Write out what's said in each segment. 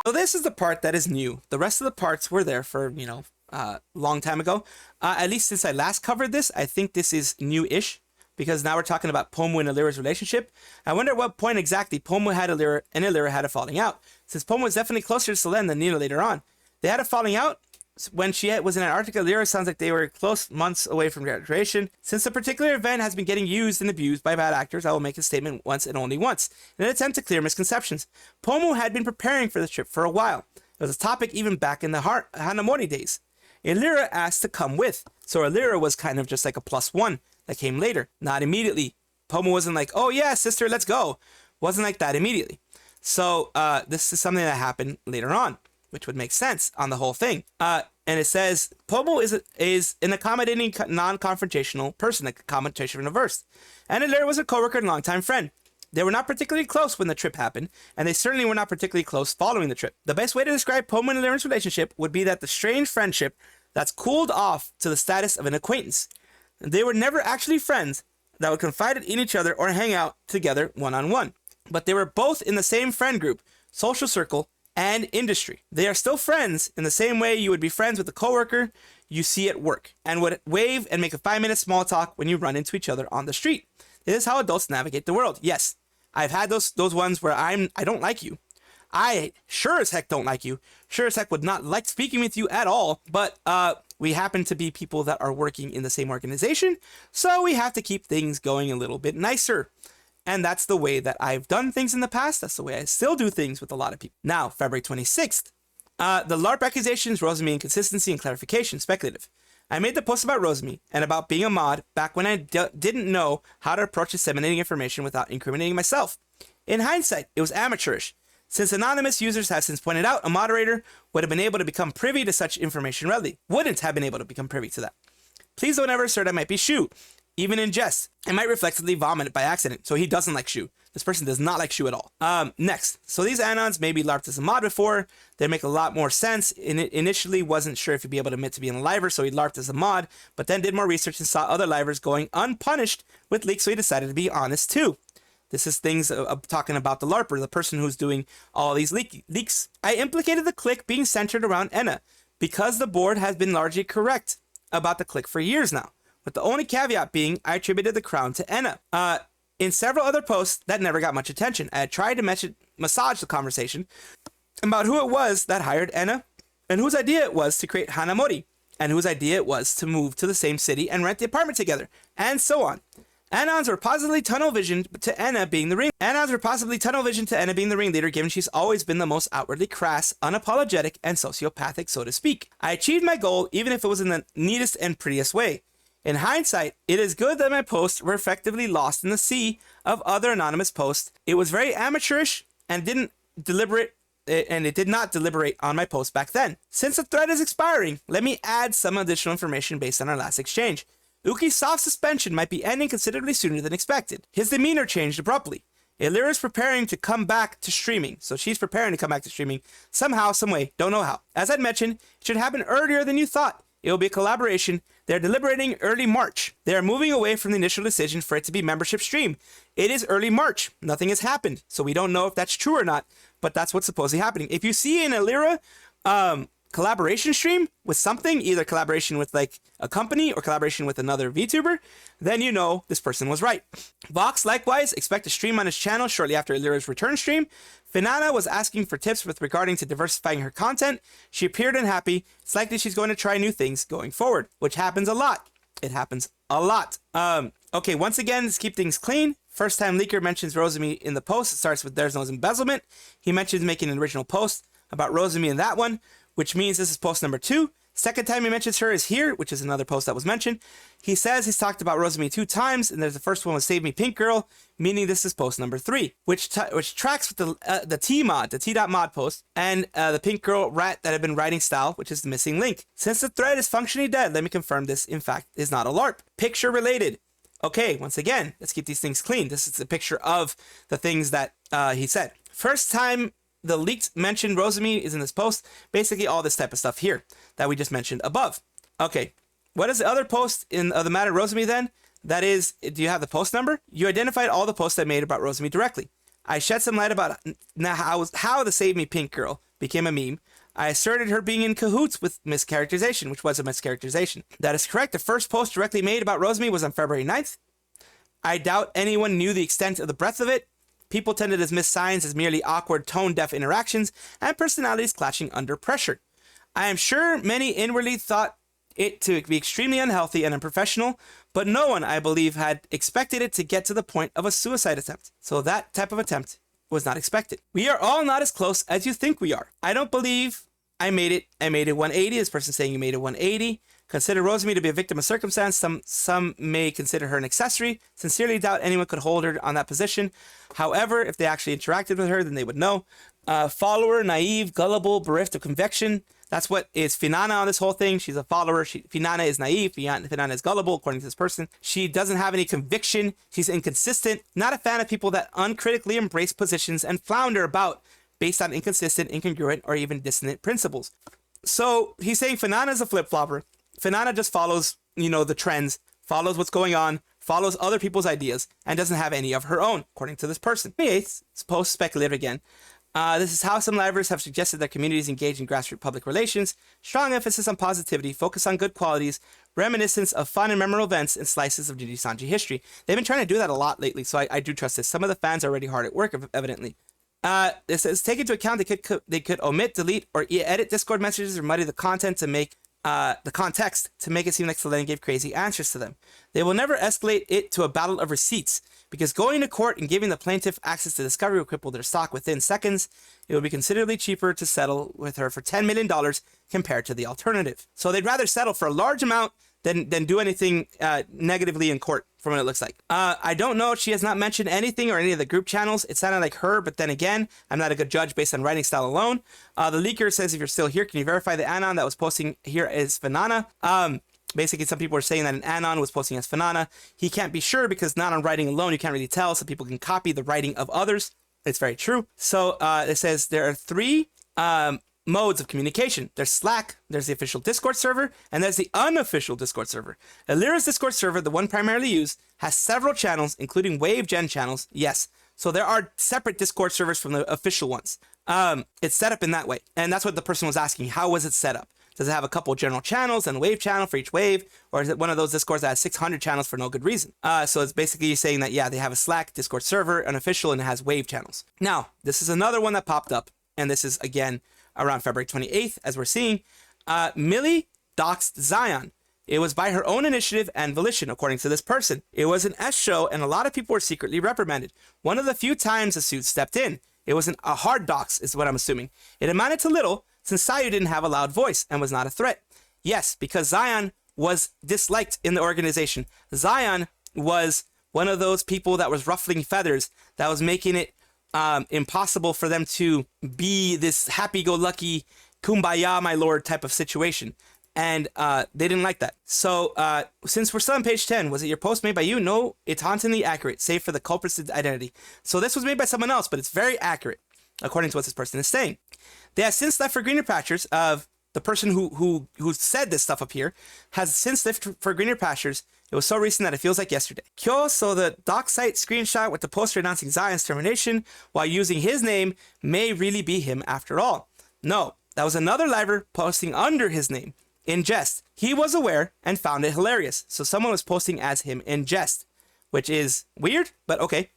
So this is the part that is new. The rest of the parts were there for, long time ago. At least since I last covered this, I think this is new-ish, because now we're talking about Pomu and Elira's relationship. I wonder at what point exactly Pomu had Elira and Elira had a falling out, since Pomu was definitely closer to Selen than Nina later on. They had a falling out when she was in Antarctica. Elira sounds like they were close months away from graduation. Since the particular event has been getting used and abused by bad actors, I will make a statement once and only once, in an attempt to clear misconceptions. Pomu had been preparing for the trip for a while. It was a topic even back in the Hanamori days. Elira asked to come with, so Elira was kind of just like a +1 that came later, not immediately. Pomu wasn't like, oh yeah, sister, let's go. Wasn't like that immediately. So this is something that happened later on, which would make sense on the whole thing. And it says, Pomu is an accommodating, non-confrontational person, like a confrontation averse. And Elira was a coworker and longtime friend. They were not particularly close when the trip happened, and they certainly were not particularly close following the trip. The best way to describe Pomu and Elira's relationship would be that the strange friendship that's cooled off to the status of an acquaintance. They were never actually friends that would confide in each other or hang out together one-on-one. But they were both in the same friend group, social circle, and industry. They are still friends in the same way you would be friends with a coworker you see at work, and would wave and make a 5-minute small talk when you run into each other on the street. This is how adults navigate the world. Yes, I've had those ones where I don't like you. I sure as heck don't like you. Sure as heck would not like speaking with you at all. But we happen to be people that are working in the same organization, so we have to keep things going a little bit nicer. And that's the way that I've done things in the past. That's the way I still do things with a lot of people. Now, February 26th. The LARP accusations, Rosemi inconsistency and clarification, speculative. I made the post about Rosemi and about being a mod back when I didn't know how to approach disseminating information without incriminating myself. In hindsight, it was amateurish. Since anonymous users have since pointed out, a moderator would have been able to become privy to such information readily. Wouldn't have been able to become privy to that. Please don't ever assert I might be Shu, even in jest. I might reflexively vomit it by accident, so he doesn't like Shu. This person does not like Shu at all. Next. So these anons maybe LARPed as a mod before. They make a lot more sense. Initially wasn't sure if he'd be able to admit to being a liver, so he LARPed as a mod, but then did more research and saw other livers going unpunished with leaks, so he decided to be honest too. This is things talking about the LARPer, the person who's doing all these leaks. I implicated the clique being centered around Enna, because the board has been largely correct about the clique for years now, with the only caveat being I attributed the crown to Enna. In several other posts, that never got much attention. I had tried to massage the conversation about who it was that hired Enna, and whose idea it was to create Hanamori, and whose idea it was to move to the same city and rent the apartment together, and so on. Anons were possibly tunnel visioned to Enna being the ringleader, given she's always been the most outwardly crass, unapologetic, and sociopathic, so to speak. I achieved my goal, even if it was in the neatest and prettiest way. In hindsight, it is good that my posts were effectively lost in the sea of other anonymous posts. It was very amateurish and it did not deliberate on my post back then. Since the thread is expiring, let me add some additional information based on our last exchange. Uki's soft suspension might be ending considerably sooner than expected. His demeanor changed abruptly. Elira is preparing to come back to streaming, so she's preparing to come back to streaming somehow, some way, don't know how. As I'd mentioned, it should happen earlier than you thought. It will be a collaboration. They're deliberating early March. They are moving away from the initial decision for it to be membership stream. It is early March. Nothing has happened, so we don't know if that's true or not, but that's what's supposedly happening. If you see an Elira collaboration stream with something, either collaboration with like a company or collaboration with another VTuber, then you know this person was right. Vox likewise expect to stream on his channel shortly after Elira's return stream. Finana was asking for tips with regarding to diversifying her content. She appeared unhappy. It's likely she's going to try new things going forward, which happens a lot. It happens a lot. Okay, once again, let's keep things clean. First time leaker mentions Rosemi in the post. It starts with there's no embezzlement. He mentions making an original post about Rosemi in that one, which means this is post number 2. Second time he mentions her is here, which is another post that was mentioned. He says he's talked about Rosemi 2 times, and there's the first one was Save Me Pink Girl, meaning this is post number 3, which tracks with the T-mod, the T.mod post, and the Pink Girl RRAT that had been writing style, which is the missing link. Since the thread is functionally dead, let me confirm this, in fact, is not a LARP. Picture related. Okay, once again, let's keep these things clean. This is a picture of the things that he said. First time the leaked mentioned Rosemi is in this post. Basically all this type of stuff here that we just mentioned above. Okay, what is the other post in the matter Rosemi then? That is, do you have the post number? You identified all the posts I made about Rosemi directly. I shed some light about how the Save Me Pink Girl became a meme. I asserted her being in cahoots with mischaracterization, which was a mischaracterization. That is correct. The first post directly made about Rosemi was on February 9th. I doubt anyone knew the extent of the breadth of it. People tended to dismiss signs as merely awkward, tone-deaf interactions and personalities clashing under pressure. I am sure many inwardly thought it to be extremely unhealthy and unprofessional, but no one, I believe, had expected it to get to the point of a suicide attempt. So that type of attempt was not expected. We are all not as close as you think we are. I don't believe I made it 180. This person saying you made it 180. Consider Rosemi to be a victim of circumstance. Some may consider her an accessory. Sincerely doubt anyone could hold her on that position. However, if they actually interacted with her, then they would know. Follower, naive, gullible, bereft of conviction. That's what is Finana on this whole thing. She's a follower. Finana is naive. Finana is gullible, according to this person. She doesn't have any conviction. She's inconsistent. Not a fan of people that uncritically embrace positions and flounder about based on inconsistent, incongruent, or even dissonant principles. So he's saying Finana is a flip-flopper. Finana just follows, the trends, follows what's going on, follows other people's ideas, and doesn't have any of her own, according to this person. 28th, it's post-speculative again. This is how some livers have suggested that communities engage in grassroots public relations. Strong emphasis on positivity, focus on good qualities, reminiscence of fun and memorable events, and slices of Nijisanji history. They've been trying to do that a lot lately, so I do trust this. Some of the fans are already hard at work, evidently. This says, take into account they could omit, delete, or edit Discord messages or muddy the content to make the context to make it seem like Selen gave crazy answers to them. They will never escalate it to a battle of receipts, because going to court and giving the plaintiff access to discovery will cripple their stock within seconds. It will be considerably cheaper to settle with her for $10 million compared to the alternative. So they'd rather settle for a large amount than do anything negatively in court, from what it looks like. I don't know. She has not mentioned anything or any of the group channels. It sounded like her, but then again, I'm not a good judge based on writing style alone. The leaker says, if you're still here, can you verify the Anon that was posting here is Finana? Basically, some people are saying that an Anon was posting as Finana. He can't be sure because not on writing alone, you can't really tell. Some people can copy the writing of others. It's very true. So it says there are three modes of communication. There's Slack, there's the official Discord server, and there's the unofficial Discord server. Elira's Discord server, the one primarily used, has several channels, including Wave Gen channels. Yes. So there are separate Discord servers from the official ones. It's set up in that way. And that's what the person was asking. How was it set up? Does it have a couple general channels and a wave channel for each wave? Or is it one of those Discords that has 600 channels for no good reason? So it's basically saying that, yeah, they have a Slack Discord server, unofficial, and it has wave channels. Now, this is another one that popped up. And this is, again, around February 28th, as we're seeing. Millie doxed Zaion. It was by her own initiative and volition, according to this person. It was an S show, and a lot of people were secretly reprimanded. One of the few times the suit stepped in. It was a hard dox, is what I'm assuming. It amounted to little, since Sayu didn't have a loud voice and was not a threat. Yes, because Zaion was disliked in the organization. Zaion was one of those people that was ruffling feathers, that was making it impossible for them to be this happy-go-lucky, kumbaya, my lord type of situation. And they didn't like that. So since we're still on page 10, was it your post made by you? No, it's hauntingly accurate, save for the culprit's identity. So this was made by someone else, but it's very accurate, according to what this person is saying. They have since left for greener pastures. Of the person who said this stuff up here has since left for greener pastures. It was so recent that it feels like yesterday. Kyo, so the doc site screenshot with the poster announcing Zion's termination while using his name may really be him after all. No, that was another liver posting under his name, in jest. He was aware and found it hilarious. So someone was posting as him in jest, which is weird, but okay.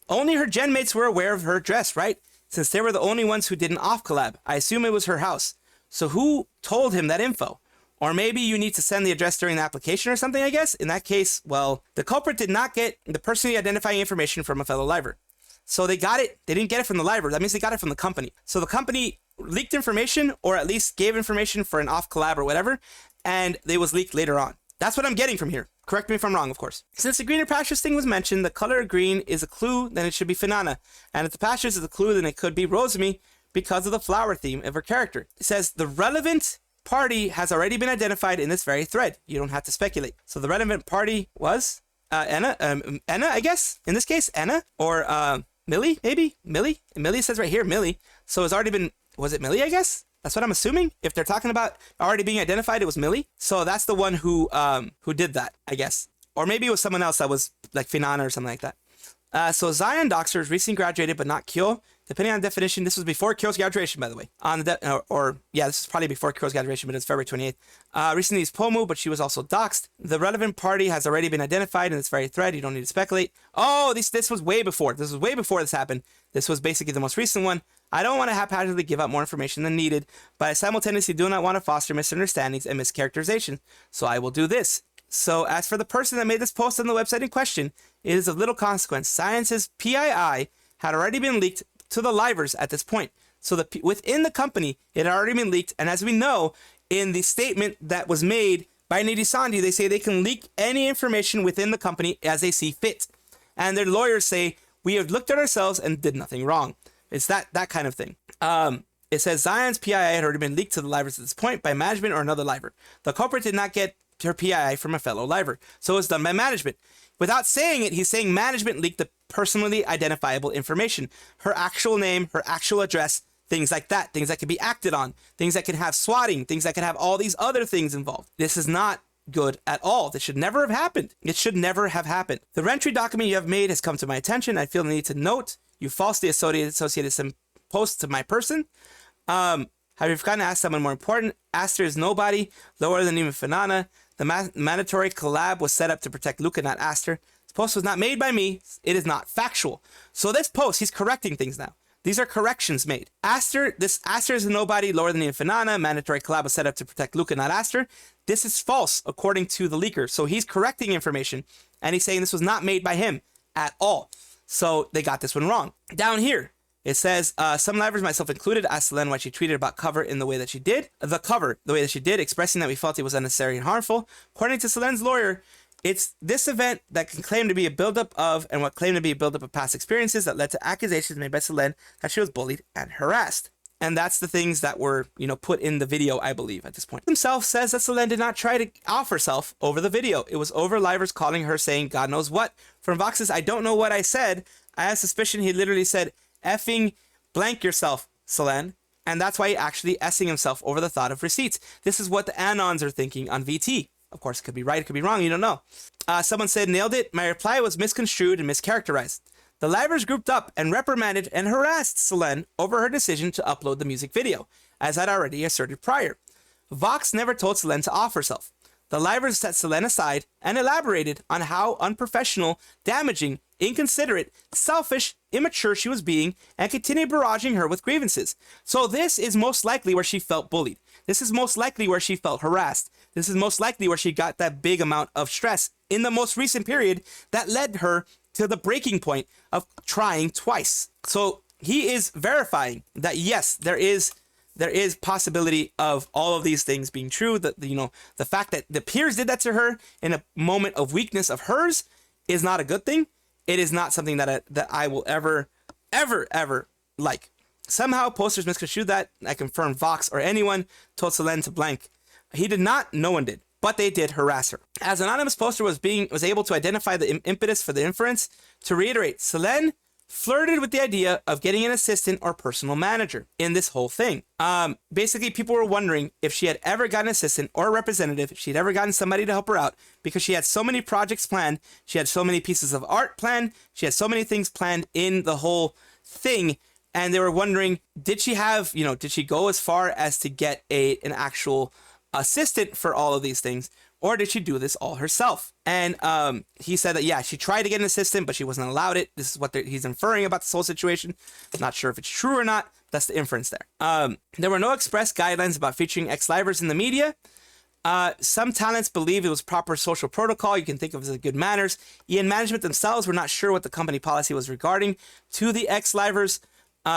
Only her gen mates were aware of her dress, right? Since they were the only ones who did an off collab. I assume it was her house. So who told him that info? Or maybe you need to send the address during the application or something, I guess. In that case, well, the culprit did not get the personally identifying information from a fellow liver. So they got it. They didn't get it from the liver. That means they got it from the company. So the company leaked information, or at least gave information for an off collab or whatever, and it was leaked later on. That's what I'm getting from here. Correct me if I'm wrong, of course. Since the greener pastures thing was mentioned, the color green is a clue, then it should be Finana. And if the pastures is a clue, then it could be Rosemi because of the flower theme of her character. It says the relevant party has already been identified in this very thread. You don't have to speculate. So the relevant party was Enna, I guess. In this case, Enna or Millie, maybe Millie. Millie says right here, Millie. So it's already been. Was it Millie? I guess that's what I'm assuming. If they're talking about already being identified, it was Millie. So that's the one who did that, I guess. Or maybe it was someone else that was like Finana or something like that. So Zaion Doxers recently graduated, but not Kyo. Depending on the definition, this was before Kyo's graduation, by the way. On the yeah, this is probably before Kyo's graduation, but it's February 28th. Recently is Pomu, but she was also doxxed. The relevant party has already been identified in this very thread. You don't need to speculate. Oh, this was way before. This was way before this happened. This was basically the most recent one. I don't want to haphazardly give out more information than needed, but I simultaneously do not want to foster misunderstandings and mischaracterization, so I will do this. So as for the person that made this post on the website in question, it is of little consequence. Science's PII had already been leaked to the livers at this point. So within the company, it had already been leaked. And as we know, in the statement that was made by Nijisanji, they say they can leak any information within the company as they see fit. And their lawyers say, we have looked at ourselves and did nothing wrong. It's that kind of thing. It says Zaion's PII had already been leaked to the livers at this point by management or another liver. The culprit did not get her PII from a fellow liver, so it's done by management. Without saying it, he's saying management leaked the personally identifiable information. Her actual name, her actual address, things like that. Things that can be acted on. Things that can have swatting. Things that can have all these other things involved. This is not good at all. This should never have happened. It should never have happened. The Rentry document you have made has come to my attention. I feel the need to note you falsely associated some posts to my person. Have you forgotten to ask someone more important? Aster is nobody, lower than even Finana. The mandatory collab was set up to protect Luca, not Aster. This post was not made by me. It is not factual. So this post, he's correcting things now. These are corrections made. Aster is a nobody, lower than even Finana. Mandatory collab was set up to protect Luca, not Aster. This is false, according to the leaker. So he's correcting information, and he's saying this was not made by him at all. So they got this one wrong. Down here, it says, some livers, myself included, asked Selen why she tweeted about cover in the way that she did. The cover, the way that she did, expressing that we felt it was unnecessary and harmful. According to Selen's lawyer, it's this event that can claim to be a buildup of, and what claimed to be a buildup of past experiences that led to accusations made by Selen that she was bullied and harassed. And that's the things that were, put in the video, I believe, at this point. Himself says that Selen did not try to off herself over the video. It was over livers calling her saying God knows what. From Vox's, I don't know what I said. I have suspicion he literally said, effing blank yourself, Selen. And that's why he actually essing himself over the thought of receipts. This is what the Anons are thinking on VT. Of course, it could be right, it could be wrong, you don't know. Someone said, nailed it. My reply was misconstrued and mischaracterized. The livers grouped up and reprimanded and harassed Selen over her decision to upload the music video, as I'd already asserted prior. Vox never told Selen to off herself. The livers set Selen aside and elaborated on how unprofessional, damaging, inconsiderate, selfish, immature she was being, and continued barraging her with grievances. So this is most likely where she felt bullied. This is most likely where she felt harassed. This is most likely where she got that big amount of stress in the most recent period that led her to the breaking point of trying twice. So he is verifying that yes, there is possibility of all of these things being true. That the fact that the peers did that to her in a moment of weakness of hers is not a good thing. It is not something that I will ever like. Somehow posters misconstrued that. I confirm Vox or anyone told Selen to blank. He did not. No one did. But they did harass her. As anonymous poster was able to identify the impetus for the inference, to reiterate, Selen flirted with the idea of getting an assistant or personal manager in this whole thing. Basically, people were wondering if she had ever gotten an assistant or a representative, if she'd ever gotten somebody to help her out, because she had so many projects planned, she had so many pieces of art planned, she had so many things planned in the whole thing, and they were wondering, did she go as far as to get an actual assistant for all of these things, or did she do this all herself? And he said that, yeah, she tried to get an assistant, but she wasn't allowed it. This is what he's inferring about this whole situation. Not sure if it's true or not. That's the inference there. There were no express guidelines about featuring ex-livers in the media. Some talents believe it was proper social protocol. You can think of it as good manners. EN management themselves were not sure what the company policy was regarding to the ex-livers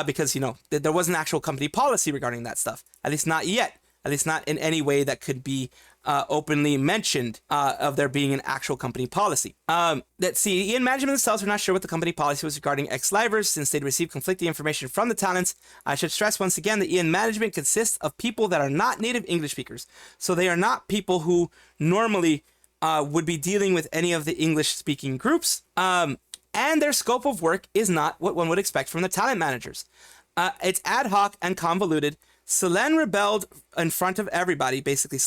because, there wasn't actual company policy regarding that stuff. At least not yet. At least not in any way that could be openly mentioned of there being an actual company policy. Let's see, EN management themselves were not sure what the company policy was regarding ex-livers since they'd received conflicting information from the talents. I should stress once again that EN management consists of people that are not native English speakers. So they are not people who normally would be dealing with any of the English-speaking groups. And their scope of work is not what one would expect from the talent managers. It's ad hoc and convoluted. Selen rebelled in front of everybody, basically.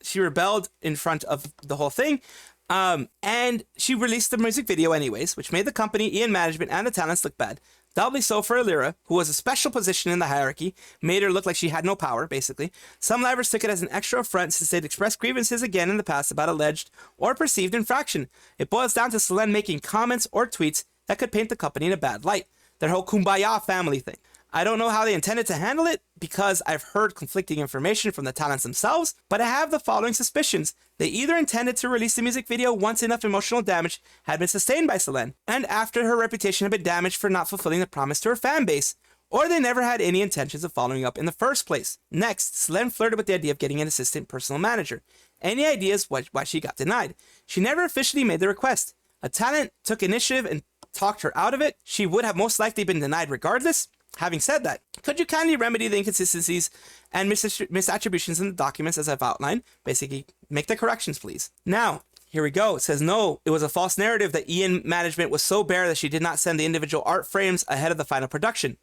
She rebelled in front of the whole thing. And she released the music video anyways, which made the company, EN management, and the talents look bad. Doubly so for Elira, who was a special position in the hierarchy, made her look like she had no power, basically. Some livers took it as an extra affront since they'd expressed grievances again in the past about alleged or perceived infraction. It boils down to Selen making comments or tweets that could paint the company in a bad light. Their whole kumbaya family thing. I don't know how they intended to handle it because I've heard conflicting information from the talents themselves, but I have the following suspicions. They either intended to release the music video once enough emotional damage had been sustained by Selen, and after her reputation had been damaged for not fulfilling the promise to her fan base, or they never had any intentions of following up in the first place. Next, Selen flirted with the idea of getting an assistant personal manager. Any ideas why she got denied? She never officially made the request. A talent took initiative and talked her out of it. She would have most likely been denied regardless. Having said that, could you kindly remedy the inconsistencies and misattributions in the documents as I've outlined? Basically, make the corrections, please. Now, here we go. It says, no, it was a false narrative that Ian management was so bare that she did not send the individual art frames ahead of the final production.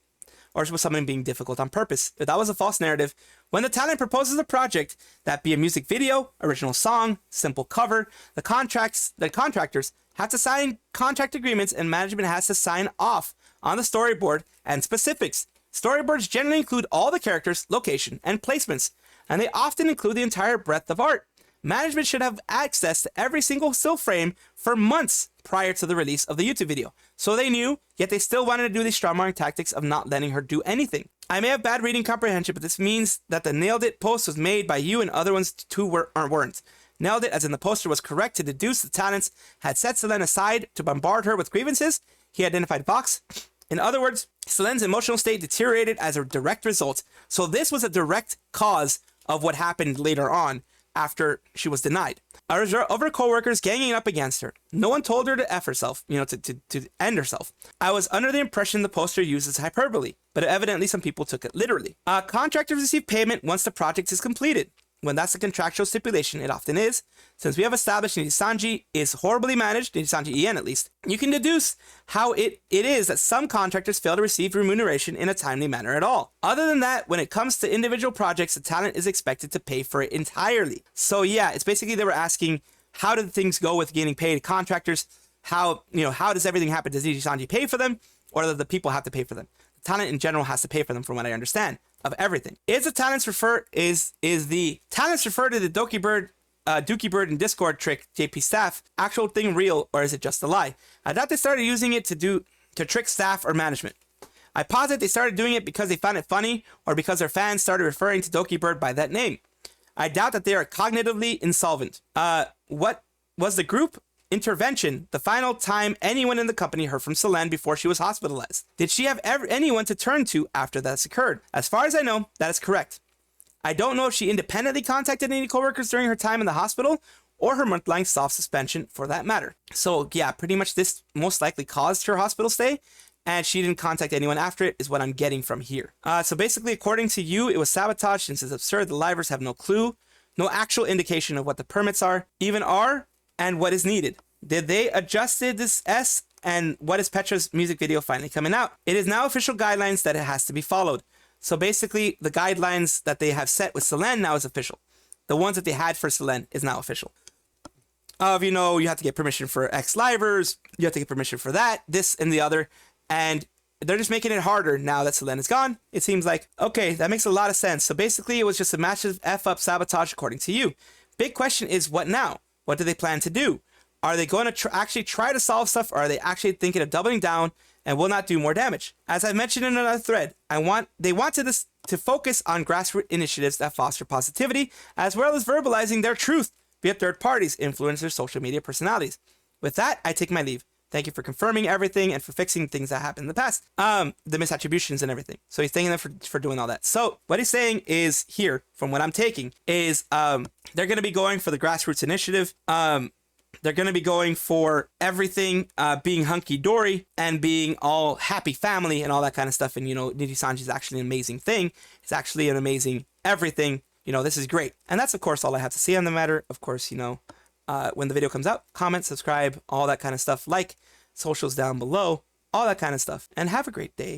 Or was something being difficult on purpose? If that was a false narrative, when the talent proposes a project, that be a music video, original song, simple cover, the contractors have to sign contract agreements and management has to sign off on the storyboard and specifics. Storyboards generally include all the characters, location, and placements, and they often include the entire breadth of art. Management should have access to every single still frame for months prior to the release of the YouTube video. So they knew, yet they still wanted to do these strong-arming tactics of not letting her do anything. I may have bad reading comprehension, but this means that the nailed it post was made by you and other ones too weren't. Nailed it, as in the poster was correct to deduce the talents had set Selen aside to bombard her with grievances. He identified Vox. In other words, Selen's emotional state deteriorated as a direct result. So this was a direct cause of what happened later on after she was denied. Of her co-workers ganging up against her. No one told her to F herself, to end herself. I was under the impression the poster uses hyperbole, but evidently some people took it literally. Contractors receive payment once the project is completed. When that's a contractual stipulation, it often is. Since we have established Nijisanji is horribly managed, Nijisanji EN at least, you can deduce how it is that some contractors fail to receive remuneration in a timely manner at all. Other than that, when it comes to individual projects, the talent is expected to pay for it entirely. So yeah, it's basically they were asking, how did things go with getting paid? Contractors, how does everything happen? Does Nijisanji pay for them, or do the people have to pay for them? The talent in general has to pay for them, from what I understand. Of everything. Is the talents refer to the dokibird and Discord trick JP staff actual thing real, or is it just a lie? I doubt they started using it to trick staff or management. I posit they started doing it because they found it funny or because their fans started referring to dokibird by that name. I doubt that they are cognitively insolvent. What was the group intervention the final time anyone in the company heard from Selen before she was hospitalized? Did she have anyone to turn to after that's occurred? As far as I know, that is correct. I don't know if she independently contacted any coworkers during her time in the hospital or her month-long soft suspension for that matter. So yeah, pretty much this most likely caused her hospital stay, and she didn't contact anyone after it is what I'm getting from here. So basically, according to you, it was sabotage since it's absurd. The livers have no clue, no actual indication of what the permits are, even are, and what is needed. Did they adjusted this S, and what is Petra's music video finally coming out? It is now official guidelines that it has to be followed. So basically, the guidelines that they have set with Selen now is official. The ones that they had for Selen is now official. You have to get permission for X-livers, you have to get permission for that, this and the other, and they're just making it harder now that Selen is gone. It seems like, okay, that makes a lot of sense. So basically, it was just a massive F-up sabotage according to you. Big question is, what now? What do they plan to do? Are they going to actually try to solve stuff, or are they actually thinking of doubling down and will not do more damage? As I mentioned in another thread, they wanted this to focus on grassroots initiatives that foster positivity, as well as verbalizing their truth via third parties, influencers, social media personalities. With that, I take my leave. Thank you for confirming everything and for fixing things that happened in the past, the misattributions and everything. So he's thanking them for doing all that. So what he's saying is here, from what I'm taking, is they're going to be going for the grassroots initiative. They're going to be going for everything being hunky-dory and being all happy family and all that kind of stuff. And, Nijisanji is actually an amazing thing. It's actually an amazing everything. This is great. And that's, of course, all I have to say on the matter. Of course, when the video comes out, comment, subscribe, all that kind of stuff. Like, socials down below, all that kind of stuff. And have a great day.